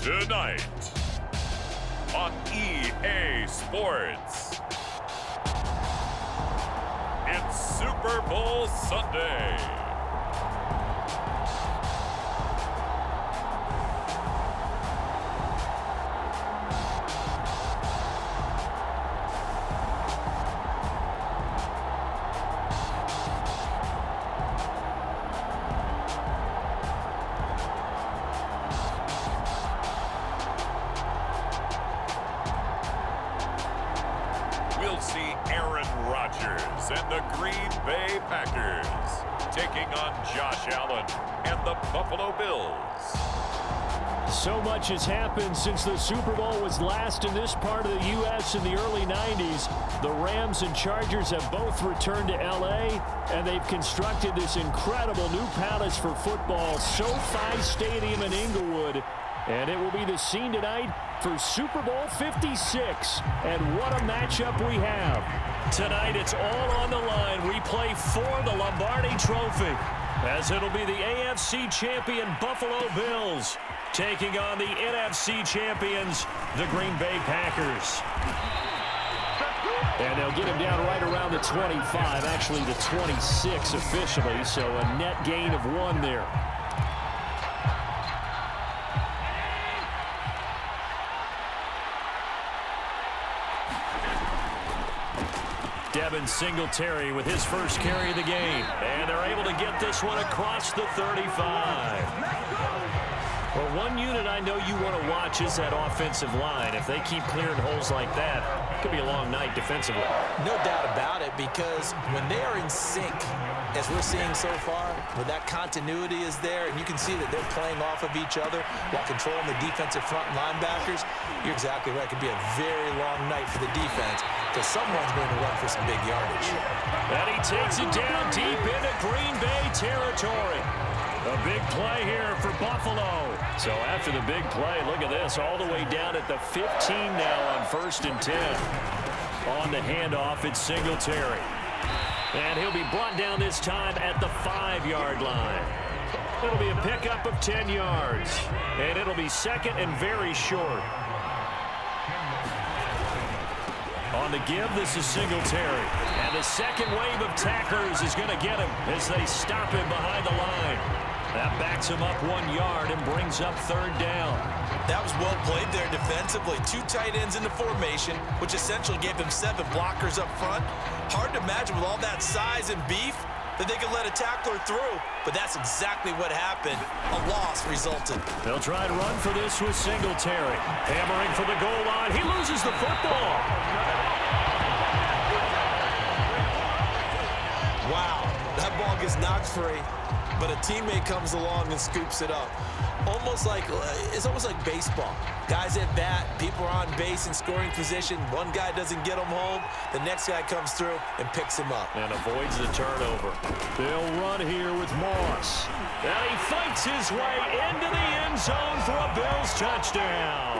Tonight on EA Sports, it's Super Bowl Sunday. We'll see Aaron Rodgers and the Green Bay Packers taking on Josh Allen and the Buffalo Bills. So much has happened since the Super Bowl was last in this part of the U.S. in the early 90s. The Rams and Chargers have both returned to L.A., and they've constructed this incredible new palace for football, SoFi Stadium in Inglewood. And it will be the scene tonight for Super Bowl 56. And what a matchup we have. Tonight, it's all on the line. We play for the Lombardi Trophy, as it'll be the AFC champion Buffalo Bills taking on the NFC champions, the Green Bay Packers. And they'll get him down right around the 25, actually the 26 officially, so a net gain of 1 there. Devin Singletary with his first carry of the game. And they're able to get this one across the 35. Well, one unit I know you want to watch is that offensive line. If they keep clearing holes like that, it could be a long night defensively. No doubt about it, because when they are in sync, as we're seeing so far, where that continuity is there, and you can see that they're playing off of each other while controlling the defensive front linebackers, you're exactly right. It could be a very long night for the defense, because someone's going to run for some big yardage. And he takes it down deep into Green Bay territory. A big play here for Buffalo. So after the big play, look at this, all the way down at the 15 now on 1st and 10. On the handoff, it's Singletary. And he'll be brought down this time at the 5-yard line. It'll be a pickup of 10 yards. And it'll be second and very short. On the give, this is Singletary. And the second wave of tacklers is going to get him as they stop him behind the line. That backs him up 1 yard and brings up 3rd down. That was well played there defensively. 2 tight ends in the formation, which essentially gave them 7 blockers up front. Hard to imagine with all that size and beef that they could let a tackler through, but that's exactly what happened. A loss resulted. They'll try to run for this with Singletary. Hammering for the goal line. He loses the football. Wow, that ball gets knocked free, but a teammate comes along and scoops it up. It's almost like baseball. Guys at bat, people are on base in scoring position. One guy doesn't get him home. The next guy comes through and picks him up. And avoids the turnover. They'll run here with Moss. And he fights his way into the end zone for a Bills touchdown.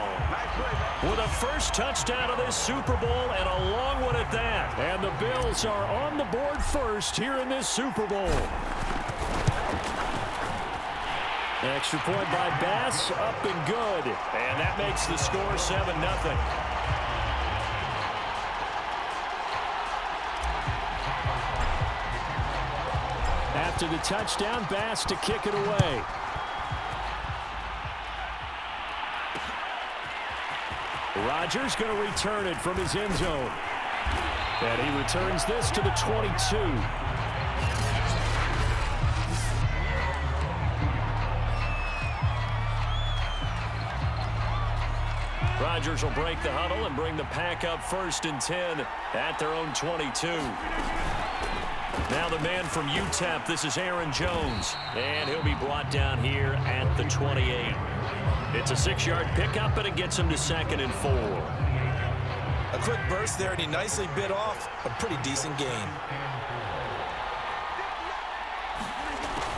With a first touchdown of this Super Bowl and a long one at that. And the Bills are on the board first here in this Super Bowl. Extra point by Bass, up and good. And that makes the score 7-0. After the touchdown, Bass to kick it away. Rodgers going to return it from his end zone. And he returns this to the 22. Rodgers will break the huddle and bring the pack up 1st and 10 at their own 22. Now the man from UTEP, this is Aaron Jones. And he'll be brought down here at the 28. It's a 6-yard pickup, and it gets him to 2nd and 4. A quick burst there, and he nicely bit off a pretty decent gain.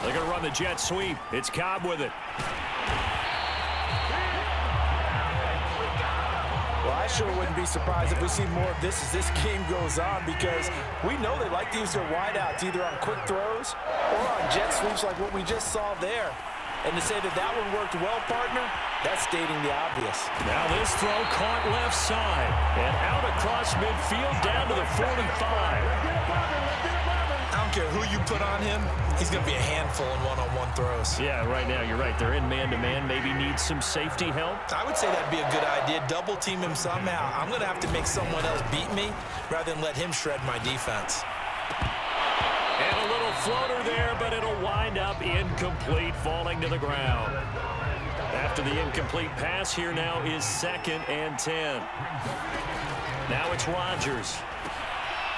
They're going to run the jet sweep. It's Cobb with it. Well, I sure wouldn't be surprised if we see more of this as this game goes on, because we know they like to use their wideouts either on quick throws or on jet sweeps like what we just saw there. And to say that that one worked well, partner, that's stating the obvious. Now this throw caught left side and out across midfield down to the 45. I don't care who you put on him, he's going to be a handful in one-on-one throws. Yeah, right now you're right. They're in man-to-man. Maybe needs some safety help. I would say that'd be a good idea. Double team him somehow. I'm going to have to make someone else beat me rather than let him shred my defense. And a little floater there, but it'll wind up incomplete, falling to the ground. After the incomplete pass, here now is 2nd and 10. Now it's Rodgers.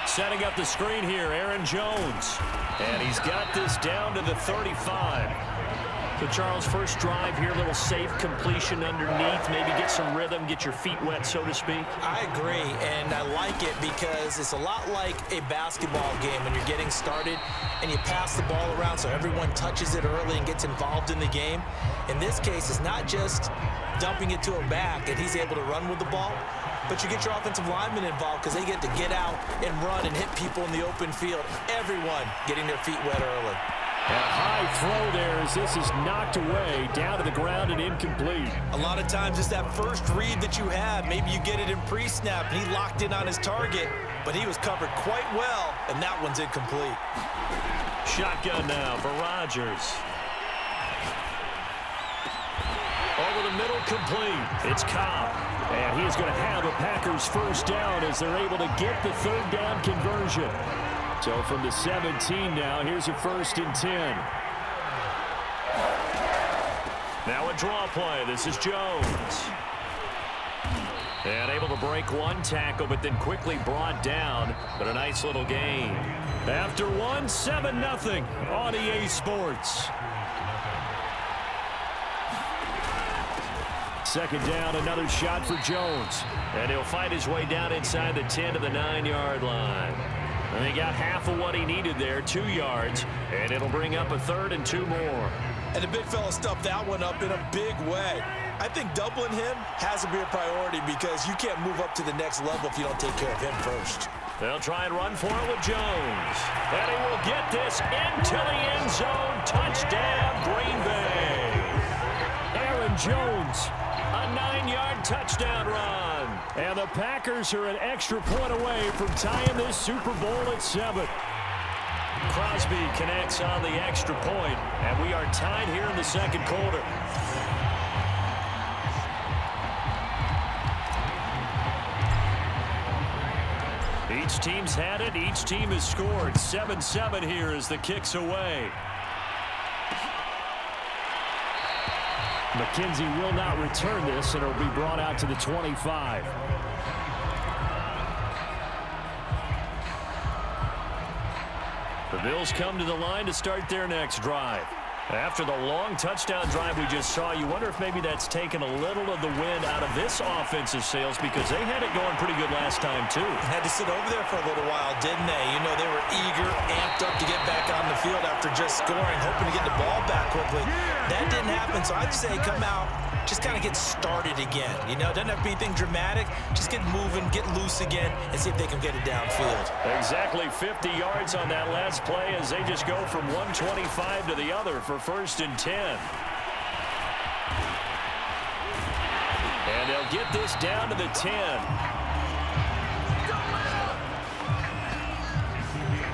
Setting up the screen here, Aaron Jones. And he's got this down to the 35. So, Charles, first drive here, a little safe completion underneath. Maybe get some rhythm, get your feet wet, so to speak. I agree, and I like it because it's a lot like a basketball game when you're getting started and you pass the ball around so everyone touches it early and gets involved in the game. In this case, it's not just dumping it to a back and he's able to run with the ball, but you get your offensive linemen involved because they get to get out and run and hit people in the open field. Everyone getting their feet wet early. And a high throw there as this is knocked away, down to the ground and incomplete. A lot of times it's that first read that you have. Maybe you get it in pre-snap and he locked in on his target, but he was covered quite well, and that one's incomplete. Shotgun now for Rodgers. Over the middle, complete. It's Cobb. And he is going to have a Packers first down as they're able to get the 3rd down conversion. So from the 17 now, here's a 1st and 10. Now a draw play. This is Jones. And able to break one tackle, but then quickly brought down. But a nice little gain. After one, 7-0 on EA Sports. 2nd down, another shot for Jones. And he'll fight his way down inside the 10 to the 9-yard line. And he got half of what he needed there, 2 yards. And it'll bring up a 3rd and 2 more. And the big fella stuffed that one up in a big way. I think doubling him has to be a priority because you can't move up to the next level if you don't take care of him first. They'll try and run for it with Jones. And he will get this into the end zone. Touchdown, Green Bay. Aaron Jones, a 9-yard touchdown run. And the Packers are an extra point away from tying this Super Bowl at 7. Crosby connects on the extra point, and we are tied here in the 2nd quarter. Each team's had it. Each team has scored. 7-7 here as the kick's away. McKenzie will not return this, and it'll be brought out to the 25. The Bills come to the line to start their next drive. After the long touchdown drive we just saw, you wonder if maybe that's taken a little of the wind out of this offensive sails because they had it going pretty good last time, too. Had to sit over there for a little while, didn't they? You know, they were eager, amped up to get back on the field after just scoring, hoping to get the ball back quickly. That didn't happen, so I'd say come out, just kind of get started again. You know, doesn't have to be anything dramatic. Just get moving, get loose again, and see if they can get it downfield. Exactly 50 yards on that last play as they just go from 125 to the other for 1st and 10. And they'll get this down to the 10.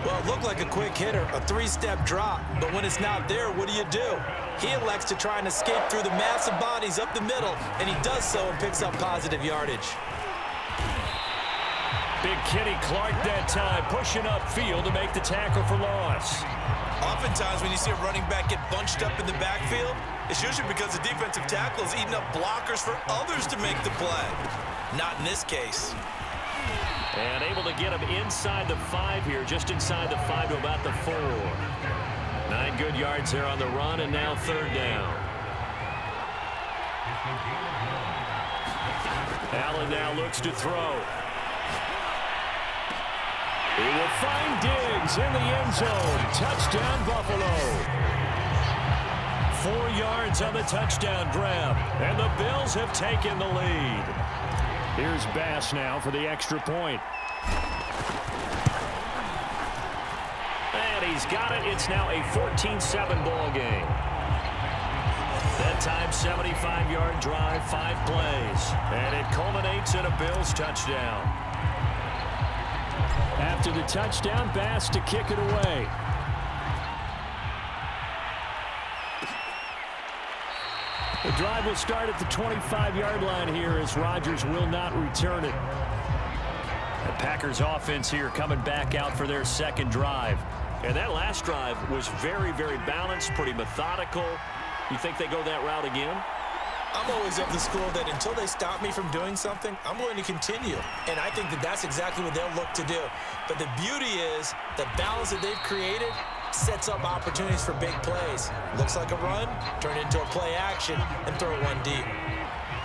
Well, it looked like a quick hitter, a 3-step drop, but when it's not there, what do? He elects to try and escape through the massive bodies up the middle, and he does so and picks up positive yardage. Big Kenny Clark that time, pushing upfield to make the tackle for loss. Oftentimes when you see a running back get bunched up in the backfield, it's usually because the defensive tackle is eating up blockers for others to make the play. Not in this case. And able to get him inside the 5 here, just inside the 5 to about the 4. 9 good yards there on the run, and now 3rd down. Allen now looks to throw. He will find Diggs in the end zone. Touchdown, Buffalo. 4 yards on the touchdown grab, and the Bills have taken the lead. Here's Bass now for the extra point. And he's got it. It's now a 14-7 ball game. That time, 75-yard drive, 5 plays. And it culminates in a Bills touchdown. After the touchdown, Bass to kick it away. The drive will start at the 25-yard line here as Rodgers will not return it. The Packers offense here coming back out for their second drive. And that last drive was very, very balanced, pretty methodical. You think they go that route again? I'm always of the school that until they stop me from doing something, I'm going to continue. And I think that that's exactly what they'll look to do. But the beauty is the balance that they've created sets up opportunities for big plays. Looks like a run, turn into a play action, and throw one deep.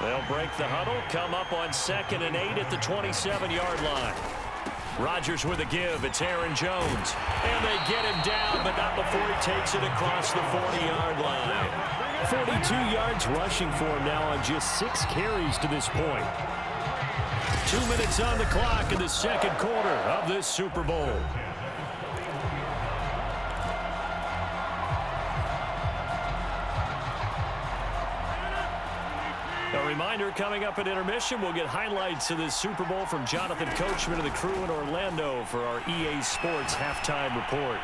They'll break the huddle, come up on 2nd and 8 at the 27-yard line. Rodgers with a give. It's Aaron Jones. And they get him down, but not before he takes it across the 40-yard line. 42 yards rushing for him now on just 6 carries to this point. 2 minutes on the clock in the second quarter of this Super Bowl. A reminder, coming up at intermission, we'll get highlights of this Super Bowl from Jonathan Coachman and the crew in Orlando for our EA Sports halftime report.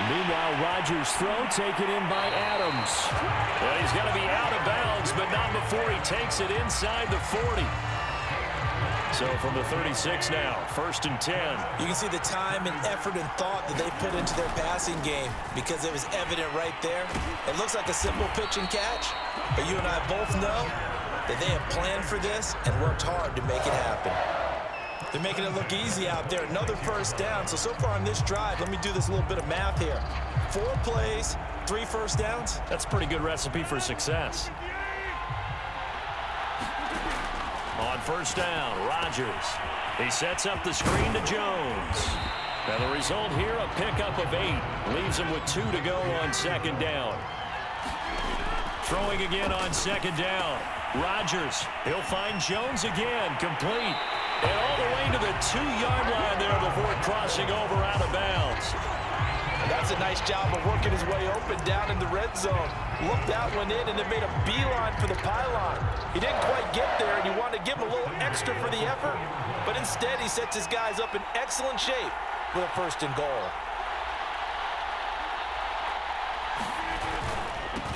Meanwhile, Rodgers' throw taken in by Adams. Well, he's got to be out of bounds, but not before he takes it inside the 40. So from the 36 now, 1st and 10. You can see the time and effort and thought that they put into their passing game because it was evident right there. It looks like a simple pitch and catch, but you and I both know that they have planned for this and worked hard to make it happen. They're making it look easy out there. Another first down. So far on this drive, let me do this little bit of math here. 4 plays, 3 first downs. That's a pretty good recipe for success. On first down, Rodgers. He sets up the screen to Jones. And the result here, a pickup of 8. Leaves him with 2 to go on 2nd down. Throwing again on 2nd down. Rodgers, he'll find Jones again, complete. And all the way to the 2-yard line there before crossing over out of bounds. That's a nice job of working his way open down in the red zone. Looked out, went in, and then made a beeline for the pylon. He didn't quite get there, and he wanted to give him a little extra for the effort. But instead, he sets his guys up in excellent shape with a 1st and goal.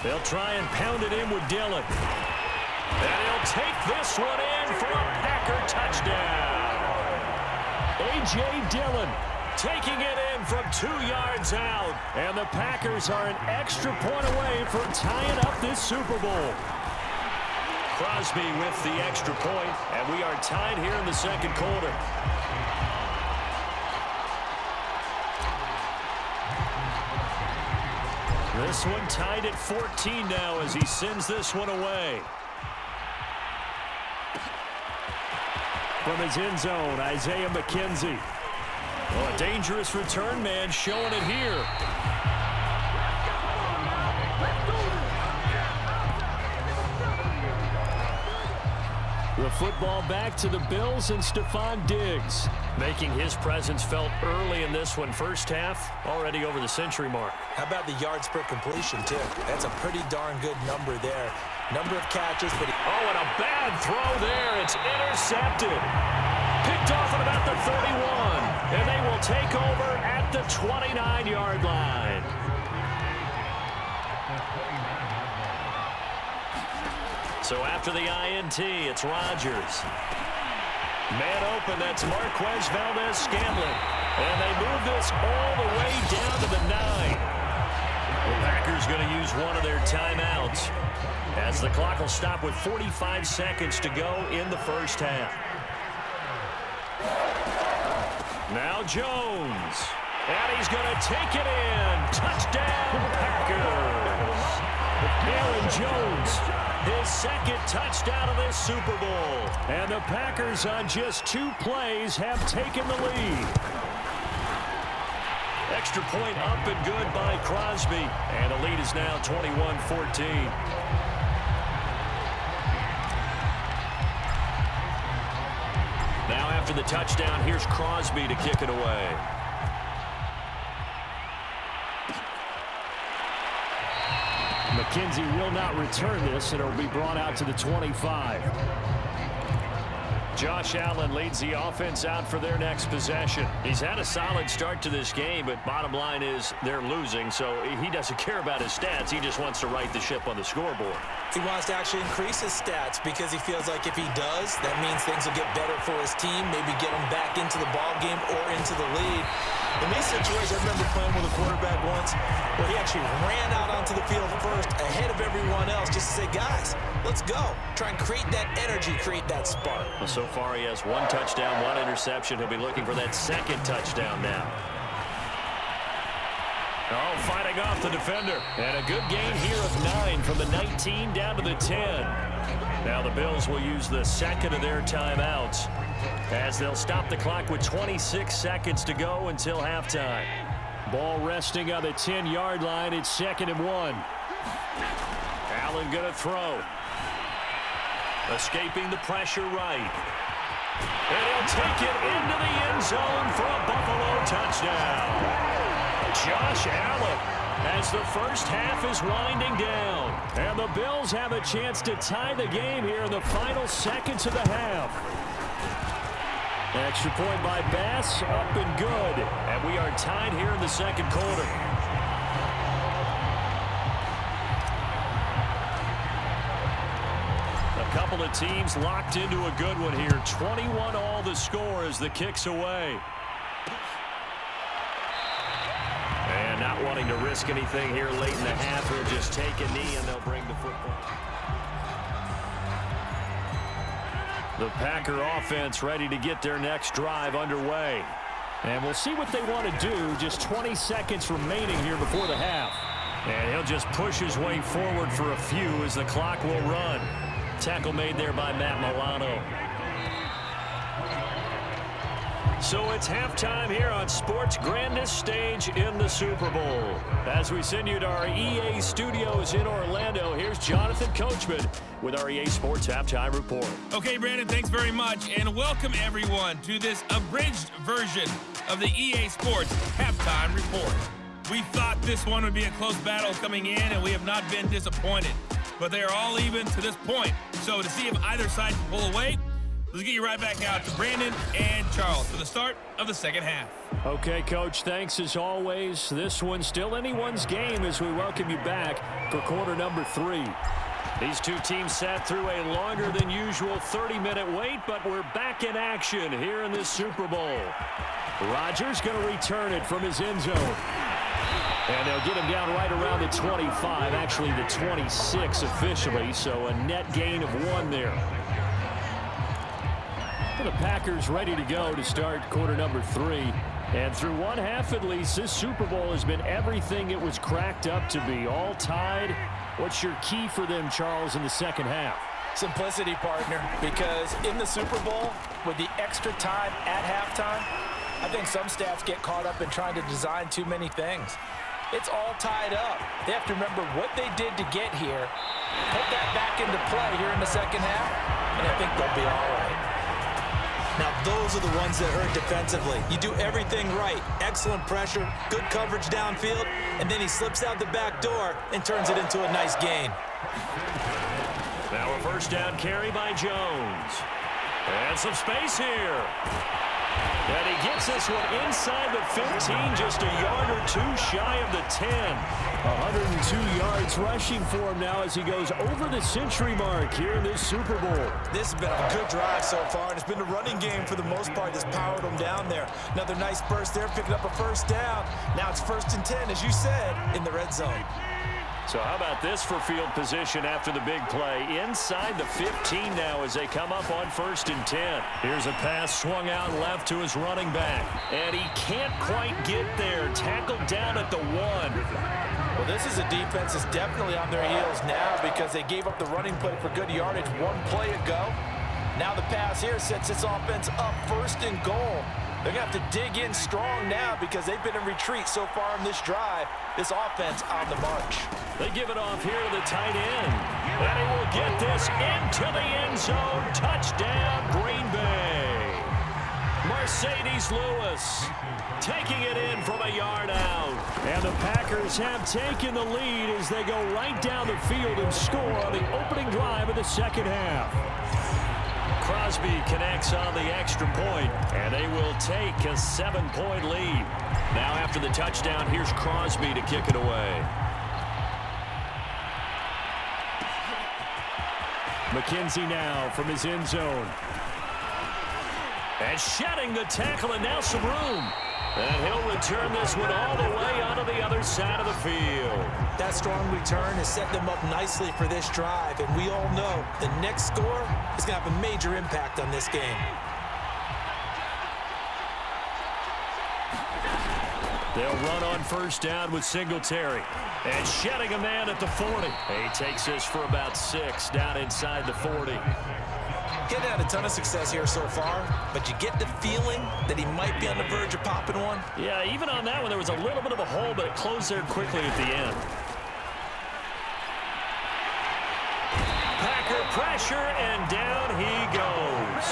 They'll try and pound it in with Dillon. And he'll take this one in for a Packer touchdown. A.J. Dillon taking it in from 2 yards out. And the Packers are an extra point away from tying up this Super Bowl. Crosby with the extra point, and we are tied here in the second quarter. This one tied at 14 now as he sends this one away. From his end zone, Isaiah McKenzie. Well, a dangerous return man showing it here. The football back to the Bills and Stephon Diggs making his presence felt early in this one. First half already over the century mark. How about the yards per completion, too? That's a pretty darn good number there. Number of catches, but... Oh, and a bad throw there. It's intercepted. Picked off at about the 31. And they will take over at the 29-yard line. So after the INT, it's Rodgers. Man open, that's Marquez Valdez-Scantling. And they move this all the way down to the 9. The Packers going to use one of their timeouts as the clock will stop with 45 seconds to go in the first half. Now Jones. And he's going to take it in. Touchdown, Packers. Aaron Jones, his second touchdown of this Super Bowl. And the Packers on just 2 plays have taken the lead. Extra point up and good by Crosby. And the lead is now 21-14. Now after the touchdown, here's Crosby to kick it away. McKenzie will not return this, and it will be brought out to the 25. Josh Allen leads the offense out for their next possession. He's had a solid start to this game, but bottom line is they're losing, so he doesn't care about his stats. He just wants to right the ship on the scoreboard. He wants to actually increase his stats because he feels like if he does, that means things will get better for his team, maybe get him back into the ball game or into the lead. In these situations, I remember playing with a quarterback once where he actually ran out onto the field first ahead of everyone else just to say, guys, let's go. Try and create that energy, create that spark. Well, so far he has 1 touchdown, 1 interception. He'll be looking for that second touchdown now. Oh, fighting off the defender. And a good gain here of 9 from the 19 down to the 10. Now the Bills will use the second of their timeouts as they'll stop the clock with 26 seconds to go until halftime. Ball resting on the 10-yard line. It's 2nd and 1. Allen going to throw. Escaping the pressure right. And he'll take it into the end zone for a Buffalo touchdown. Josh Allen, as the first half is winding down. And the Bills have a chance to tie the game here in the final seconds of the half. Extra point by Bass, up and good. And we are tied here in the second quarter. A couple of teams locked into a good one here. 21 all the score as the kick's away. And not wanting to risk anything here late in the half, he'll just take a knee and they'll bring the football. The Packer offense ready to get their next drive underway. And we'll see what they want to do. Just 20 seconds remaining here before the half. And he'll just push his way forward for a few as the clock will run. Tackle made there by Matt Milano. So it's halftime here on sports' grandest stage in the Super Bowl. As we send you to our EA studios in Orlando, here's Jonathan Coachman with our EA Sports Halftime Report. Okay, Brandon, thanks very much, and welcome everyone to this abridged version of the EA Sports Halftime Report. We thought this one would be a close battle coming in, and we have not been disappointed. But they are all even to this point. So to see if either side can pull away, let's get you right back out to Brandon and Charles for the start of the second half. Okay, Coach, thanks as always. This one's still anyone's game as we welcome you back for quarter number 3. These two teams sat through a longer than usual 30-minute wait, but we're back in action here in this Super Bowl. Rodgers going to return it from his end zone. And they'll get him down right around the 25, actually the 26 officially, so a net gain of 1 there. The Packers ready to go to start quarter number 3. And through one half at least, this Super Bowl has been everything it was cracked up to be. All tied. What's your key for them, Charles, in the second half? Simplicity, partner, because in the Super Bowl, with the extra time at halftime, I think some staffs get caught up in trying to design too many things. It's all tied up. They have to remember what they did to get here, put that back into play here in the second half, and I think they'll be all right. Now, those are the ones that hurt defensively. You do everything right. Excellent pressure, good coverage downfield, and then he slips out the back door and turns it into a nice gain. Now a first down carry by Jones. And some space here. And he gets this one inside the 15, just a yard or 2 shy of the 10. 102 yards rushing for him now as he goes over the century mark here in this Super Bowl. This has been a good drive so far, and it's been the running game for the most part that's powered him down there. Another nice burst there, picking up a first down. Now it's 1st and 10, as you said, in the red zone. So how about this for field position after the big play? Inside the 15 now as they come up on 1st and 10. Here's a pass swung out left to his running back. And he can't quite get there. Tackled down at the 1. Well, this is a defense that's definitely on their heels now because they gave up the running play for good yardage 1 play ago. Now the pass here sets its offense up 1st and goal. They're going to have to dig in strong now because they've been in retreat so far in this drive. This offense on the march. They give it off here to the tight end. And he will get this into the end zone. Touchdown, Green Bay. Mercedes Lewis taking it in from a yard out. And the Packers have taken the lead as they go right down the field and score on the opening drive of the second half. Crosby connects on the extra point, and they will take a 7-point lead. Now after the touchdown, here's Crosby to kick it away. McKenzie now from his end zone. And shedding the tackle, and now some room. And he'll return this one all the way onto the other side of the field. That strong return has set them up nicely for this drive, and we all know the next score is going to have a major impact on this game. They'll run on first down with Singletary. And shedding a man at the 40. He takes this for about 6 down inside the 40. He's had a ton of success here so far, but you get the feeling that he might be on the verge of popping one. Yeah, even on that one, there was a little bit of a hole, but it closed there quickly at the end. Packer pressure, and down he goes.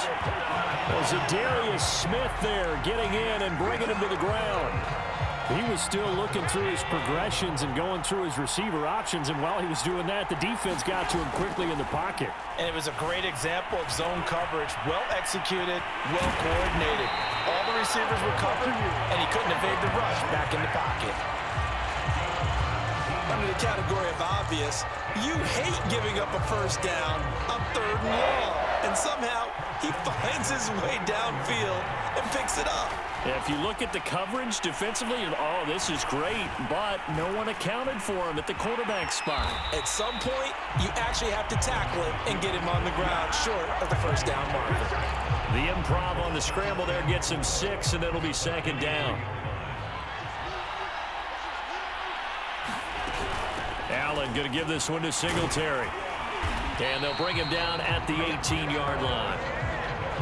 Was Zadarius Smith there getting in and bringing him to the ground. He was still looking through his progressions and going through his receiver options, and while he was doing that, the defense got to him quickly in the pocket. And it was a great example of zone coverage. Well executed, well coordinated. All the receivers were covered, and he couldn't evade the rush back in the pocket. Under the category of obvious, you hate giving up a first down on 3rd and long. And somehow, he finds his way downfield and picks it up. If you look at the coverage defensively, oh, this is great, but no one accounted for him at the quarterback spot. At some point, you actually have to tackle him and get him on the ground short of the first down marker. The improv on the scramble there gets him 6, and it'll be 2nd down. Allen going to give this one to Singletary. And they'll bring him down at the 18-yard line.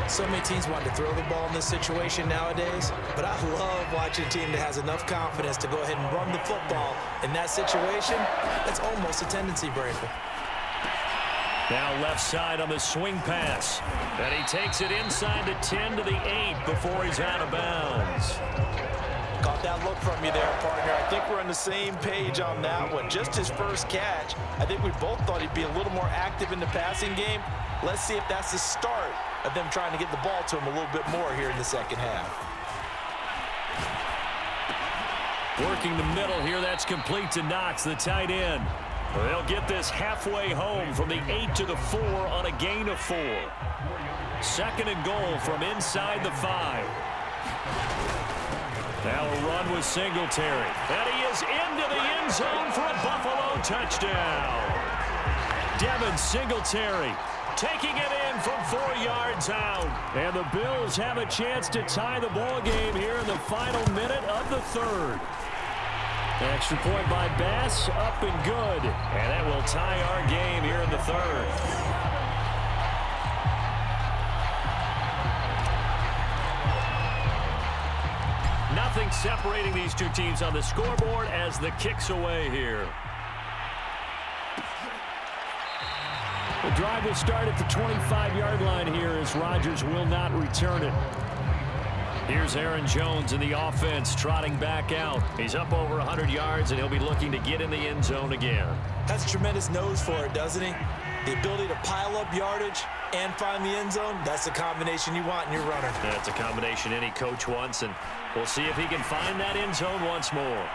So many teams want to throw the ball in this situation nowadays, but I love watching a team that has enough confidence to go ahead and run the football. In that situation, it's almost a tendency breaker. Now left side on the swing pass. And he takes it inside the 10 to the 8 before he's out of bounds. Caught that look from you there, partner. I think we're on the same page on that one. Just his first catch. I think we both thought he'd be a little more active in the passing game. Let's see if that's the start of them trying to get the ball to him a little bit more here in the second half. Working the middle here, that's complete to Knox, the tight end. They'll get this halfway home from the 8 to the 4 on a gain of 4. 2nd and goal from inside the 5. Now a run with Singletary. And he is into the end zone for a Buffalo touchdown. Devin Singletary taking it in from 4 yards out. And the Bills have a chance to tie the ball game here in the final minute of the 3rd. Extra point by Bass, up and good. And that will tie our game here in the 3rd. Nothing separating these two teams on the scoreboard as the kick's away here. The drive will start at the 25-yard line here as Rodgers will not return it. Here's Aaron Jones in the offense trotting back out. He's up over 100 yards, and he'll be looking to get in the end zone again. Has a tremendous nose for it, doesn't he? The ability to pile up yardage and find the end zone, that's the combination you want in your runner. That's a combination any coach wants, and we'll see if he can find that end zone once more.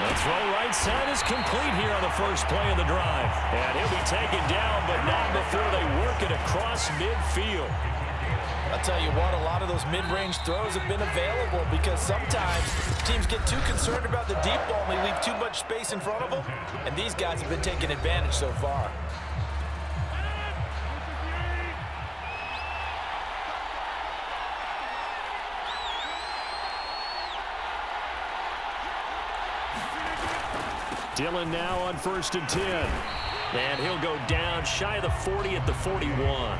The throw right side is complete here on the first play of the drive. And he'll be taken down, but not before they work it across midfield. I'll tell you what, a lot of those mid-range throws have been available because sometimes teams get too concerned about the deep ball and they leave too much space in front of them, and these guys have been taking advantage so far. Dillon now on 1st and 10. And he'll go down shy of the 40 at the 41.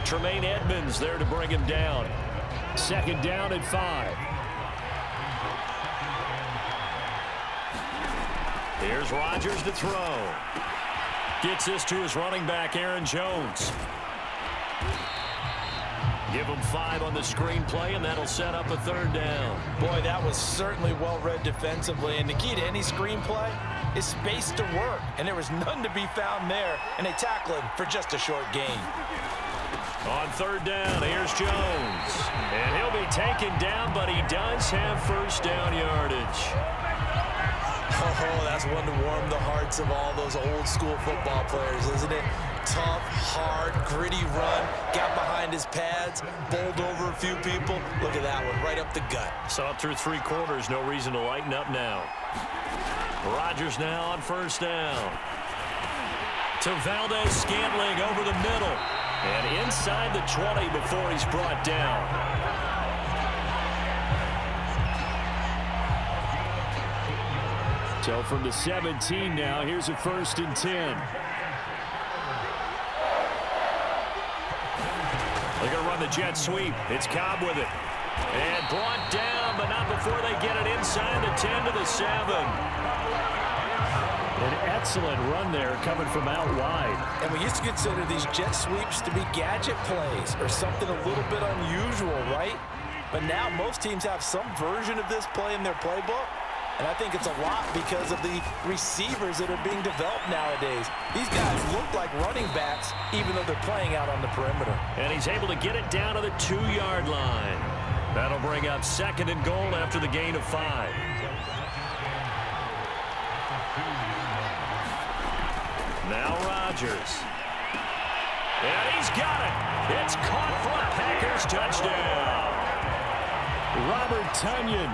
Tremaine Edmonds there to bring him down. 2nd down and 5. Here's Rodgers to throw. Gets this to his running back, Aaron Jones. Give them 5 on the screenplay, and that'll set up a 3rd down. Boy, that was certainly well read defensively, and the key to any screenplay is space to work, and there was none to be found there, and they tackle him for just a short gain. On 3rd down, here's Jones, and he'll be taken down, but he does have 1st down yardage. Oh, that's one to warm the hearts of all those old school football players, isn't it? Tough, hard, gritty run, got behind his pads, bowled over a few people. Look at that one, right up the gut. Saw it through 3 quarters, no reason to lighten up now. Rodgers now on 1st down. To Valdez-Scantling over the middle. And inside the 20 before he's brought down. So from the 17 now, here's a 1st and 10. They're going to run the jet sweep. It's Cobb with it. And brought down, but not before they get it inside the 10 to the 7. An excellent run there coming from out wide. And we used to consider these jet sweeps to be gadget plays or something a little bit unusual, right? But now most teams have some version of this play in their playbook. And I think it's a lot because of the receivers that are being developed nowadays. These guys look like running backs even though they're playing out on the perimeter. And he's able to get it down to the 2-yard line. That'll bring up 2nd and goal after the gain of 5. Now Rodgers. And he's got it. It's caught for a Packers touchdown. Robert Tonyan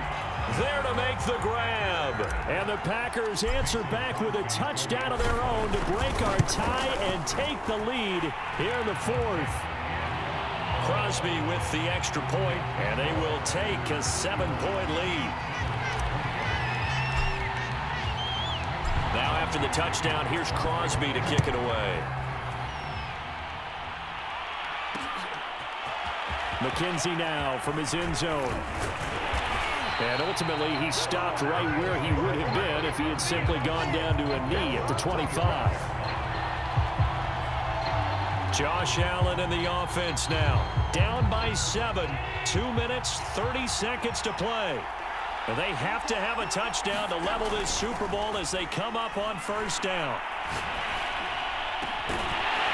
there to make the grab. And the Packers answer back with a touchdown of their own to break our tie and take the lead here in the 4th. Crosby with the extra point, and they will take a 7-point lead. Now after the touchdown, here's Crosby to kick it away. McKenzie now from his end zone. And ultimately, he stopped right where he would have been if he had simply gone down to a knee at the 25. Josh Allen in the offense now. Down by 7. 2 minutes, 30 seconds to play. And they have to have a touchdown to level this Super Bowl as they come up on 1st down.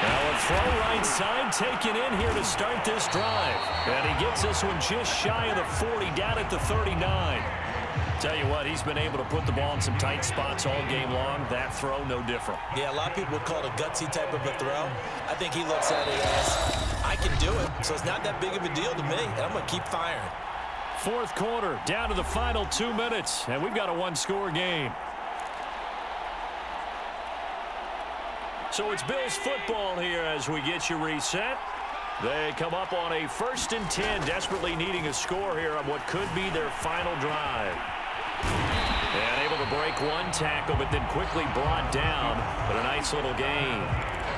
Now a throw right side taken in here to start this drive. And he gets this one just shy of the 40, down at the 39. Tell you what, he's been able to put the ball in some tight spots all game long. That throw, no different. Yeah, a lot of people would call it a gutsy type of a throw. I think he looks at it as, I can do it, so it's not that big of a deal to me, and I'm going to keep firing. 4th quarter, down to the final 2 minutes, and we've got a 1-score game. So it's Bills football here as we get you reset. They come up on a 1st and 10, desperately needing a score here on what could be their final drive. And able to break one tackle, but then quickly brought down. But a nice little gain.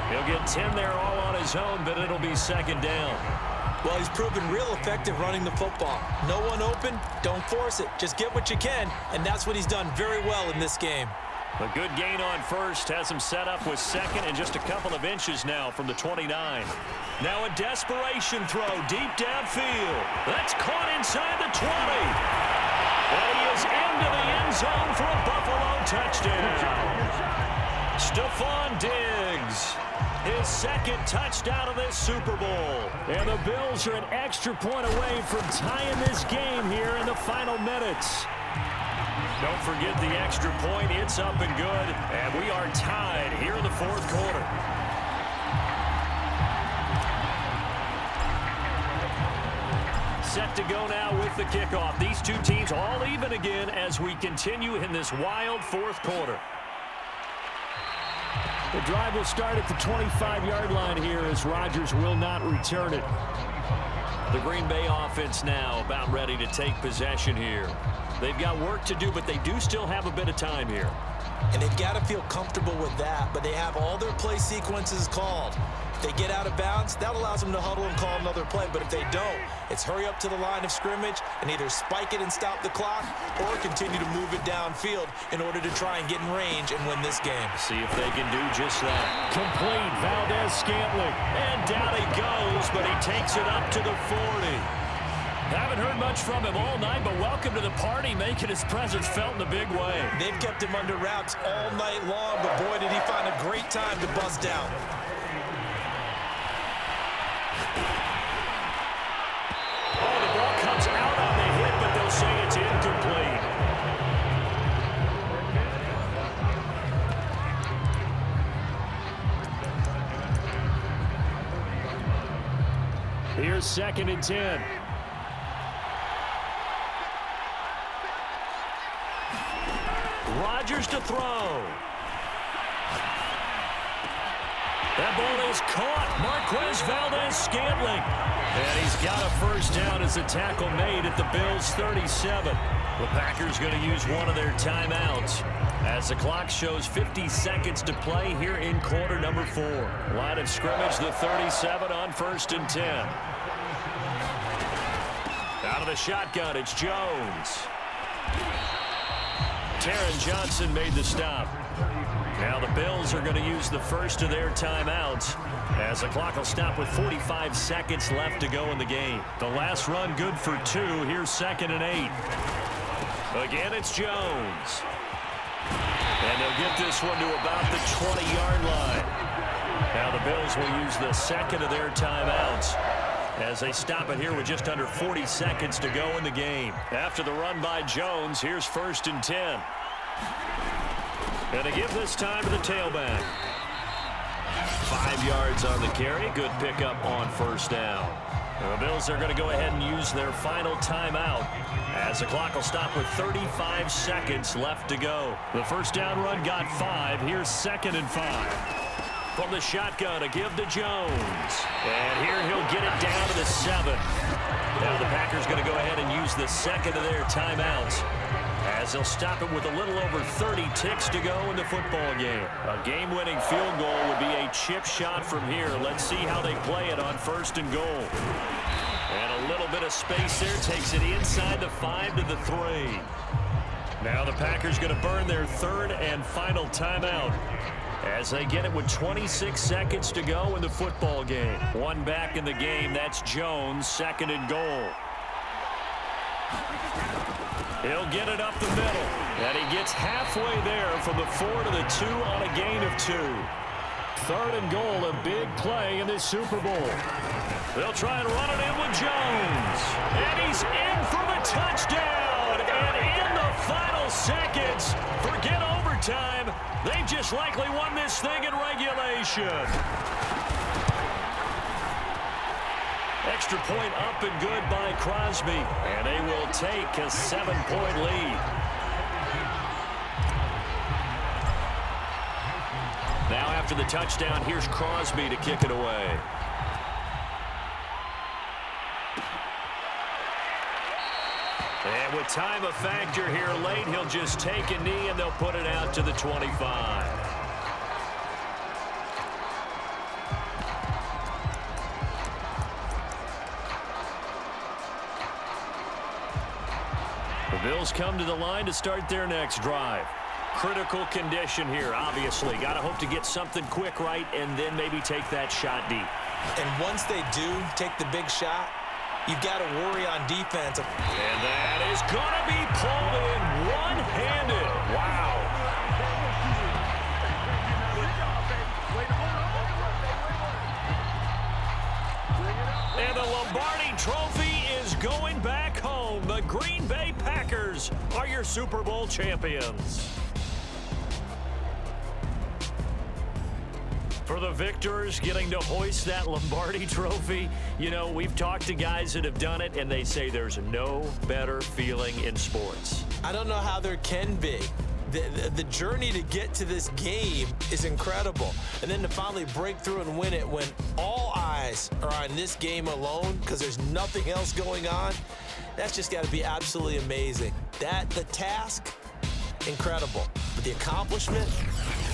He'll get 10 there all on his own, but it'll be 2nd down. Well, he's proven real effective running the football. No one open, don't force it. Just get what you can, and that's what he's done very well in this game. A good gain on 1st has him set up with 2nd and just a couple of inches now from the 29. Now a desperation throw deep downfield. That's caught inside the 20. And he is into the end zone for a Buffalo touchdown. Stephon Diggs, his 2nd touchdown of this Super Bowl. And the Bills are an extra point away from tying this game here in the final minutes. Don't forget the extra point. It's up and good. And we are tied here in the 4th quarter. Set to go now with the kickoff. These two teams all even again as we continue in this wild 4th quarter. The drive will start at the 25-yard line here as Rodgers will not return it. The Green Bay offense now about ready to take possession here. They've got work to do, but they do still have a bit of time here. And they've got to feel comfortable with that, but they have all their play sequences called. If they get out of bounds, that allows them to huddle and call another play. But if they don't, it's hurry up to the line of scrimmage and either spike it and stop the clock or continue to move it downfield in order to try and get in range and win this game. See if they can do just that. Complete, Valdez-Scantling. And down he goes, but he takes it up to the 40. Haven't heard much from him all night, but welcome to the party, making his presence felt in a big way. They've kept him under wraps all night long, but boy, did he find a great time to bust out. Oh, the ball comes out on the hit, but they'll say it's incomplete. Here's 2nd and 10. Rodgers to throw. That ball is caught. Marquez Valdez-Scantling. And he's got a first down as a tackle made at the Bills' 37. The Packers going to use one of their timeouts as the clock shows 50 seconds to play here in quarter number 4. Line of scrimmage, the 37 on 1st and 10. Out of the shotgun, it's Jones. Taron Johnson made the stop. Now the Bills are going to use the first of their timeouts as the clock will stop with 45 seconds left to go in the game. The last run good for 2. Here's 2nd and 8. Again, it's Jones. And they'll get this one to about the 20-yard line. Now the Bills will use the second of their timeouts as they stop it here with just under 40 seconds to go in the game. After the run by Jones, here's 1st and 10. And to give this time to the tailback. 5 yards on the carry. Good pickup on 1st down. The Bills are going to go ahead and use their final timeout as the clock will stop with 35 seconds left to go. The first down run got 5. Here's 2nd and 5. From the shotgun to give to Jones. And here he'll get it down to the 7. Now the Packers going to go ahead and use the second of their timeouts as they'll stop it with a little over 30 ticks to go in the football game. A game-winning field goal would be a chip shot from here. Let's see how they play it on 1st and goal. And a little bit of space there takes it inside the 5 to the 3. Now the Packers going to burn their 3rd and final timeout as they get it with 26 seconds to go in the football game. One back in the game, that's Jones, 2nd and goal. He'll get it up the middle, and he gets halfway there from the 4 to the 2 on a gain of 2. 3rd and goal, a big play in this Super Bowl. They'll try and run it in with Jones, and he's in for the touchdown, and in the final seconds, forget overtime, they just likely won this thing in regulation. Extra point up and good by Crosby, and they will take a 7-point lead. Now after the touchdown, here's Crosby to kick it away. And with time a factor here late, he'll just take a knee and they'll put it out to the 25. The Bills come to the line to start their next drive. Critical condition here, obviously. Got to hope to get something quick right and then maybe take that shot deep. And once they do take the big shot, you've got to worry on defense. And that is going to be pulled in one-handed. Wow. And the Lombardi Trophy is going back home. The Green Bay Packers are your Super Bowl champions. For the victors getting to hoist that Lombardi Trophy, you know, we've talked to guys that have done it, and they say there's no better feeling in sports. I don't know how there can be. The journey to get to this game is incredible. And then to finally break through and win it when all eyes are on this game alone because there's nothing else going on, that's just got to be absolutely amazing. The task, incredible. But the accomplishment,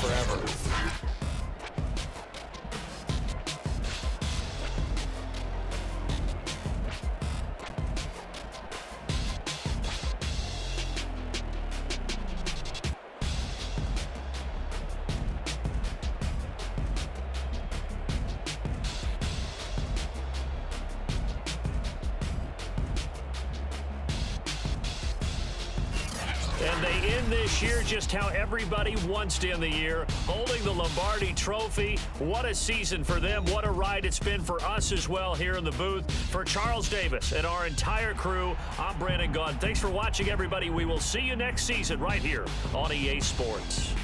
forever. And they end this year just how everybody wants to end the year, holding the Lombardi Trophy. What a season for them. What a ride it's been for us as well here in the booth. For Charles Davis and our entire crew, I'm Brandon Gaudin. Thanks for watching, everybody. We will see you next season right here on EA Sports.